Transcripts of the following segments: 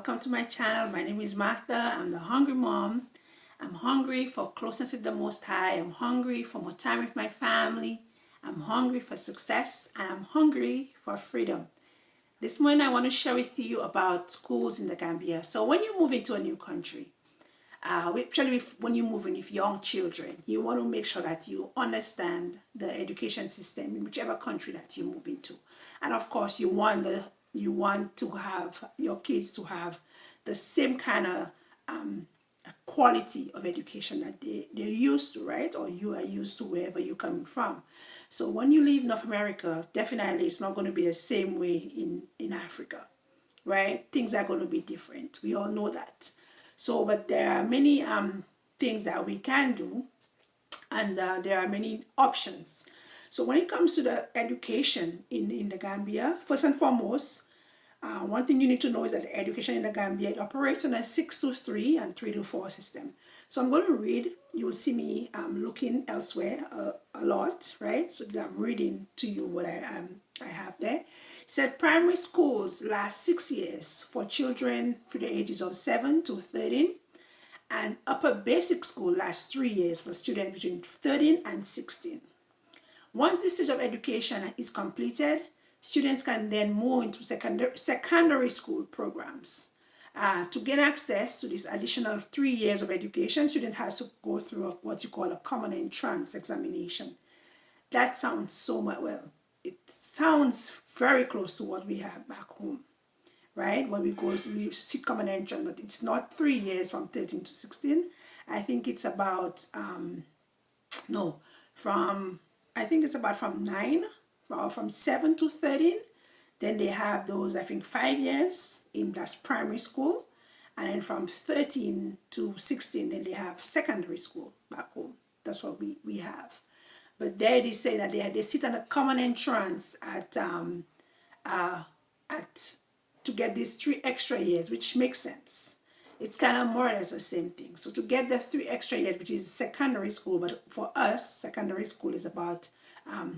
welcome to my channel. My name is Martha. I'm the hungry mom. I'm hungry for closeness with the Most High. I'm hungry for more time with my family. I'm hungry for success, and I'm hungry for freedom. This morning I want to share with you about schools in the Gambia. So when you move into a new country, especially when you move in with young children, you want to make sure that you understand the education system in whichever country that you move into. And of course, you want to have your kids to have the same kind of quality of education that they're used to, right? Or you are used to wherever you're coming from. So when you leave North America, definitely it's not going to be the same way in Africa, right? Things are going to be different. We all know that. So, but there are many things that we can do, and there are many options. So when it comes to the education in the Gambia, first and foremost, one thing you need to know is that the education in the Gambia, it operates on a 6 to 3 and 3 to 4 system. So I'm going to read. You will see me looking elsewhere a lot, right? So I'm reading to you what I have there. It said primary schools last 6 years for children for the ages of 7 to 13, and upper basic school lasts 3 years for students between 13 and 16. Once this stage of education is completed, students can then move into secondary school programs. To gain access to this additional 3 years of education, student has to go through what you call a common entrance examination. That sounds so much, well, it sounds very close to what we have back home, right? When we sit common entrance, but it's not 3 years from 13 to 16. I think it's about, from 9, or from 7 to 13. Then they have those, I think, 5 years that's primary school. And then from 13 to 16, then they have secondary school back home. That's what we have. But there they say that they sit on a common entrance to get these 3 extra years, which makes sense. It's kind of more or less the same thing. So to get the 3 extra years, which is secondary school, but for us, secondary school is about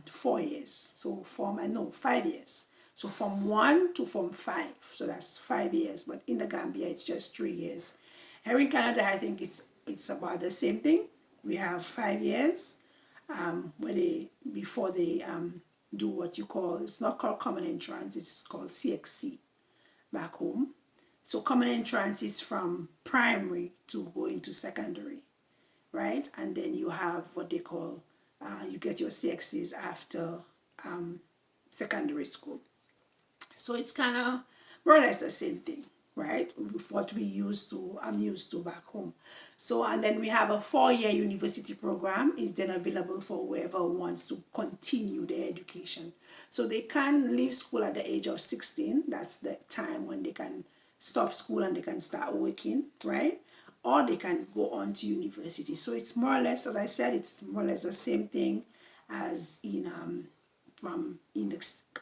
4 years. So 5 years. So from 1 to from 5. So that's 5 years. But in the Gambia, it's just 3 years. Here in Canada, I think it's about the same thing. We have 5 years before they do what you call, it's not called common entrance, it's called CXC back home. So common entrance is from primary to go into secondary, right? And then you have what they call, you get your CXCs after secondary school. So it's kind of more or less the same thing, right? With what I'm used to back home. So, and then we have a 4-year university program is then available for whoever wants to continue their education. So they can leave school at the age of 16. That's the time when they can stop school and they can start working, right? Or they can go on to university. So it's more or less, as I said, it's more or less the same thing as from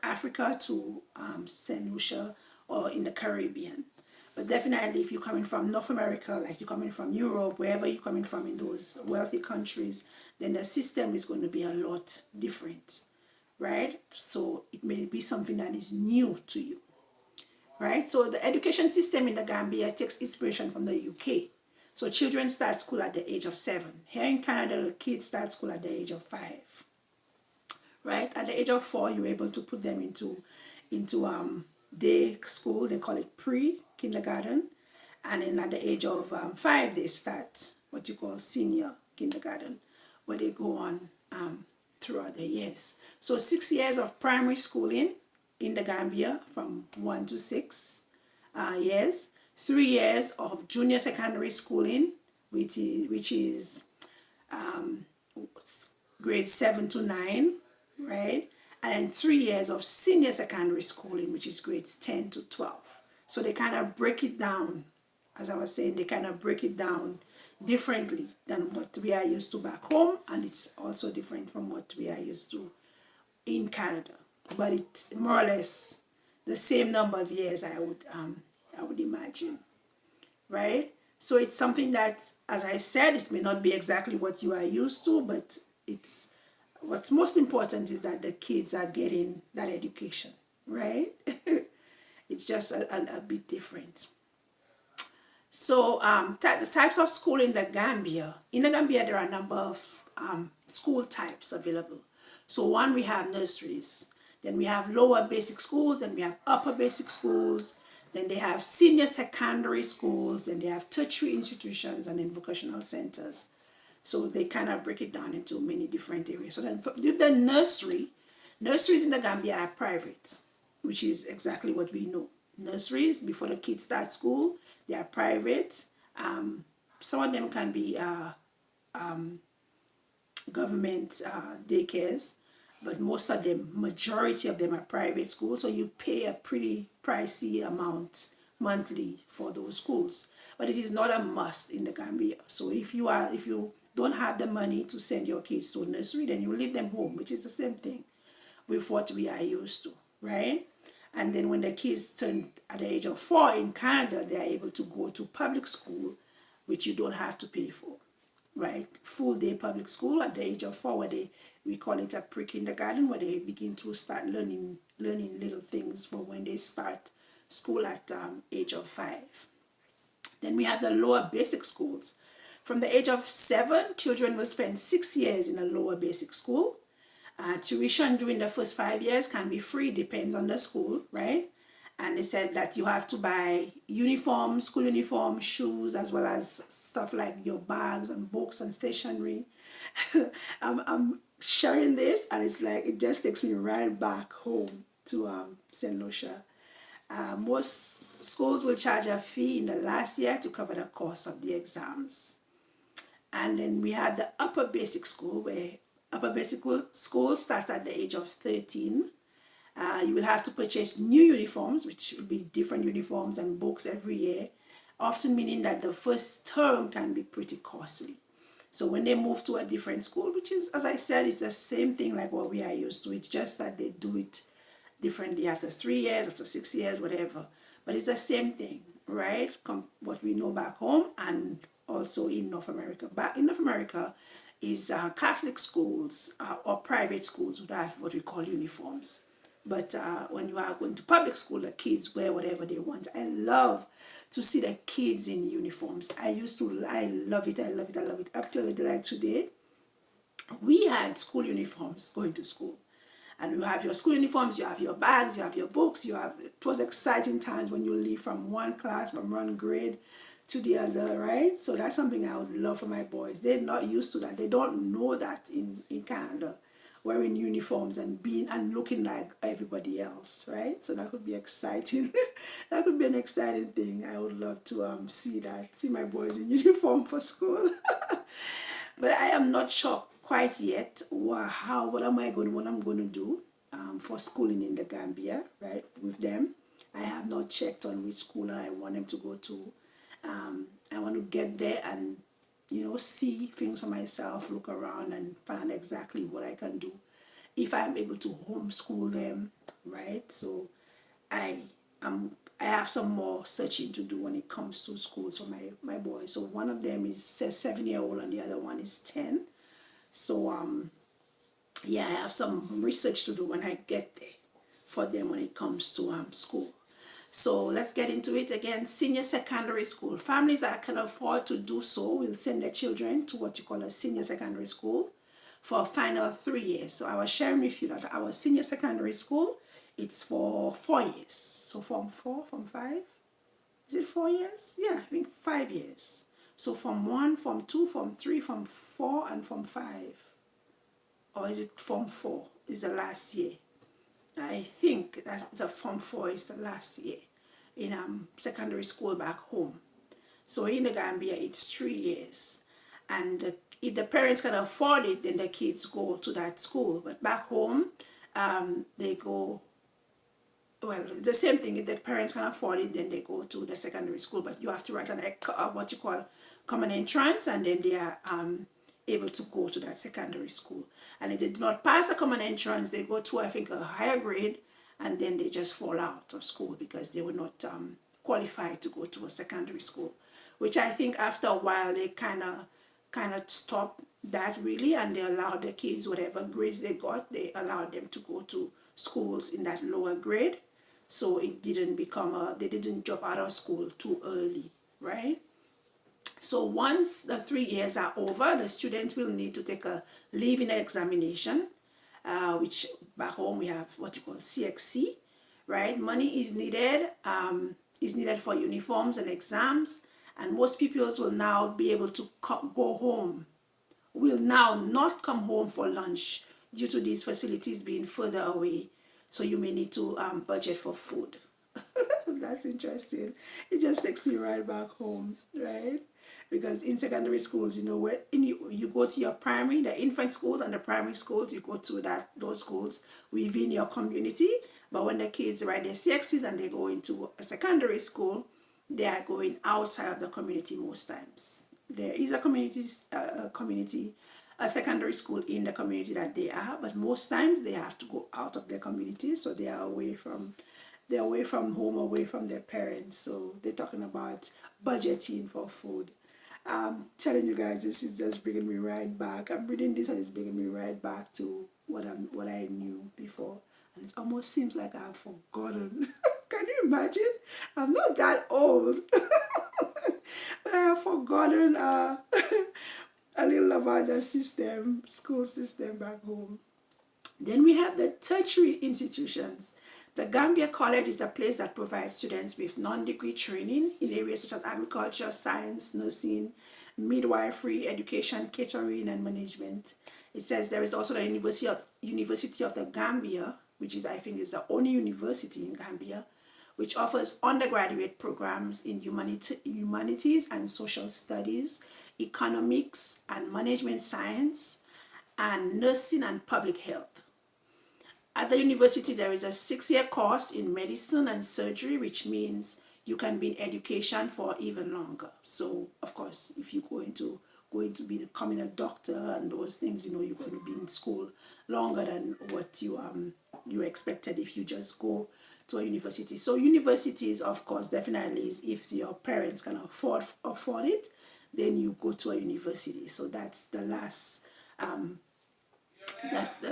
Africa to St. Lucia or in the Caribbean. But definitely if you're coming from North America, like you're coming from Europe, wherever you're coming from in those wealthy countries, then the system is going to be a lot different, right? So it may be something that is new to you, right? So the education system in the Gambia takes inspiration from the UK. So children start school at the age of 7. Here in Canada, the kids start school at the age of 5. Right? At the age of 4, you're able to put them into day school. They call it pre-kindergarten. And then at the age of 5, they start what you call senior kindergarten, where they go on throughout the years. So 6 years of primary schooling in the Gambia from 1 to 6 years. 3 years of junior secondary schooling, which is grades 7 to 9. Right? And then 3 years of senior secondary schooling, which is grades 10 to 12. So they kind of break it down, as I was saying, they kind of break it down differently than what we are used to back home, and it's also different from what we are used to in Canada. But it's more or less the same number of years, I would imagine, right? So it's something that, as I said, it may not be exactly what you are used to, but what's most important is that the kids are getting that education, right? It's just a bit different. So the types of school in the Gambia. In the Gambia, there are a number of school types available. So one, we have nurseries. Then we have lower basic schools, and we have upper basic schools. Then they have senior secondary schools, then they have tertiary institutions, and then vocational centers. So they kind of break it down into many different areas. So then with the nurseries in the Gambia are private, which is exactly what we know. Nurseries, before the kids start school, they are private. Some of them can be government daycares, but most of them, majority of them are private schools. So you pay a pretty pricey amount monthly for those schools. But it is not a must in the Gambia. So if you don't have the money to send your kids to a nursery, then you leave them home, which is the same thing with what we are used to, right? And then when the kids turn at the age of 4 in Canada, they are able to go to public school, which you don't have to pay for, right? Full day public school at the age of 4, where we call it a pre-kindergarten, where they begin to start learning little things for when they start school at age of 5. Then we have the lower basic schools. From the age of 7, children will spend 6 years in a lower basic school. Tuition during the first 5 years can be free, depends on the school, right? And they said that you have to buy uniforms, school uniforms, shoes, as well as stuff like your bags and books and stationery. I'm sharing this, and it's like it just takes me right back home to St. Lucia. Most schools will charge a fee in the last year to cover the cost of the exams. And then we have the upper basic school, where upper basic school starts at the age of 13. You will have to purchase new uniforms, which will be different uniforms and books every year, often meaning that the first term can be pretty costly. So when they move to a different school, which is, as I said, it's the same thing like what we are used to. It's just that they do it differently after 3 years, after 6 years, whatever. But it's the same thing, right? What we know back home and also in North America. Back in North America is Catholic schools or private schools would have what we call uniforms. But when you are going to public school, the kids wear whatever they want. I love to see the kids in uniforms. I love it, I love it, I love it. Up till like today, we had school uniforms going to school. And you have your school uniforms, you have your bags, you have your books, it was exciting times when you leave from one class, from one grade to the other, right? So that's something I would love for my boys. They're not used to that. They don't know that in Canada, wearing uniforms and being and looking like everybody else, right? So that could be exciting. That could be an exciting thing. I would love to see my boys in uniform for school. But I am not sure quite yet what I'm going to do for schooling in the Gambia, right, with them. I have not checked on which school I want them to go to. I want to get there and see things for myself, look around and find exactly what I can do if I'm able to homeschool them, right? So I have some more searching to do when it comes to schools for my boys. So one of them is 7-year-old and the other one is 10. So I have some research to do when I get there for them when it comes to school. So let's get into it again. Senior secondary school. Families that can afford to do so will send their children to what you call a senior secondary school for a final 3 years. So I was sharing with you that our senior secondary school, it's for 4 years. So from 5? Is it 4 years? Yeah, I think 5 years. So from 1, from 2, from 3, from 4, and from 5. Or is it from 4 is the last year? I think that the Form 4 is the last year in secondary school back home. So in the Gambia, it's 3 years. And if the parents can afford it, then the kids go to that school. But back home, they go, well, it's the same thing. If the parents can afford it, then they go to the secondary school. But you have to write what you call common entrance, and then they are able to go to that secondary school. And if they do not pass the common entrance, they go to, I think, a higher grade, and then they just fall out of school because they were not qualified to go to a secondary school, which I think after a while they kind of stopped that really, and they allowed the kids, whatever grades they got, they allowed them to go to schools in that lower grade, so it didn't become they didn't drop out of school too early, right? So once the 3 years are over, the student will need to take a leaving examination, which back home we have what you call CXC, right? Money is needed for uniforms and exams, and most pupils will now be able to go home, will now not come home for lunch due to these facilities being further away. So you may need to budget for food. That's interesting. It just takes you right back home, right? Because in secondary schools, where you go to your primary, the infant schools and the primary schools, you go to those schools within your community. But when the kids write their CXCs and they go into a secondary school, they are going outside of the community most times. There is a secondary school in the community that they are, but most times they have to go out of their community, so they are away from home, away from their parents. So they're talking about budgeting for food. I'm telling you guys, this is just bringing me right back. I'm reading this and it's bringing me right back to what I knew before, and it almost seems like I've forgotten. Can you imagine? I'm not that old, but I have forgotten a little about the school system back home. Then we have the tertiary institutions. The Gambia College is a place that provides students with non-degree training in areas such as agriculture, science, nursing, midwifery, education, catering, and management. It says there is also the University of the Gambia, which is, I think, is the only university in Gambia, which offers undergraduate programs in humanities and social studies, economics and management science, and nursing and public health. At the university, there is a 6-year course in medicine and surgery, which means you can be in education for even longer. So, of course, if you're going to becoming a doctor and those things, you're going to be in school longer than what you expected if you just go to a university. So, universities, of course, definitely is if your parents can afford it, then you go to a university. So that's the last. That's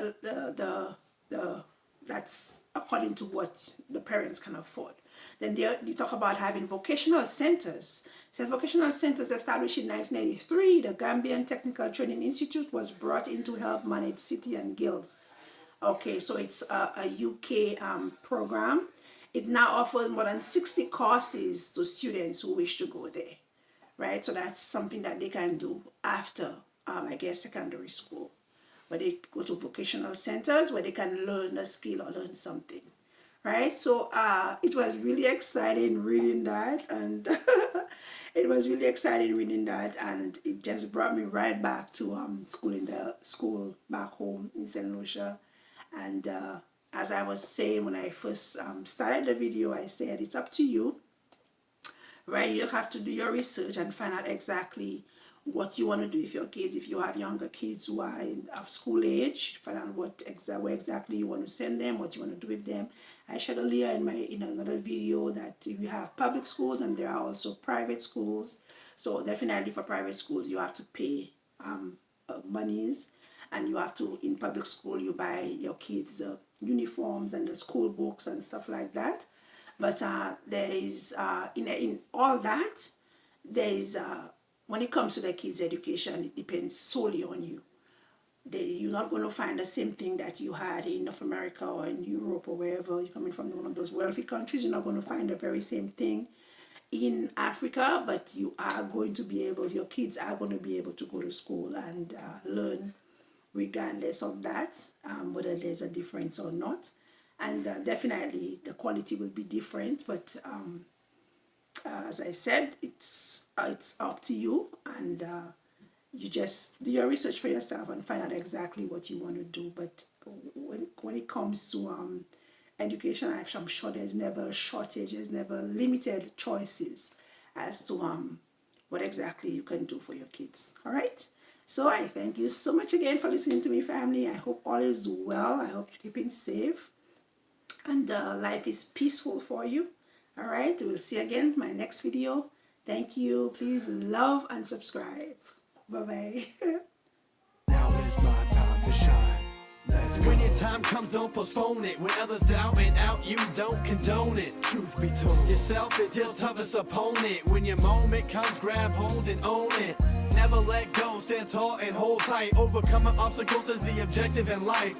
that's according to what the parents can afford. Then you talk about having vocational centers. So vocational centers established in 1983, the Gambian Technical Training Institute was brought in to help manage city and guilds. Okay, so it's a UK program. It now offers more than 60 courses to students who wish to go there, right? So that's something that they can do after, I guess, secondary school, where they go to vocational centers where they can learn a skill or learn something, right? So it was really exciting reading that, and and it just brought me right back to school back home in St. Lucia. And as I was saying when I first started the video, I said it's up to you, right? You have to do your research and find out exactly what you want to do with your kids. If you have younger kids who are of school age, find out where exactly you want to send them, what you want to do with them. I shared earlier in another video that we have public schools and there are also private schools. So definitely for private schools you have to pay monies, and you have to, in public school, you buy your kids uniforms and the school books and stuff like that. But there is in all that, there is when it comes to the kids' education, it depends solely on you. You're not going to find the same thing that you had in North America or in Europe or wherever you're coming from, one of those wealthy countries. You're not going to find the very same thing in Africa, but your kids are going to be able to go to school and learn regardless of that, whether there's a difference or not. And definitely the quality will be different, but as I said, it's up to you, and you just do your research for yourself and find out exactly what you want to do. But when it comes to education, I'm sure there's never a shortage, there's never limited choices as to what exactly you can do for your kids. All right. So I thank you so much again for listening to me, family. I hope all is well. I hope you're keeping safe and life is peaceful for you. All right, we'll see you again in my next video. Thank you. Please love and subscribe. Bye-bye. Now is my time to shine. Let's When your time comes, don't postpone it. When others doubt and out, you don't condone it. Truth be told, yourself is your toughest opponent. When your moment comes, grab hold and own it. Never let go, stand tall and hold tight. Overcoming obstacles is the objective in life.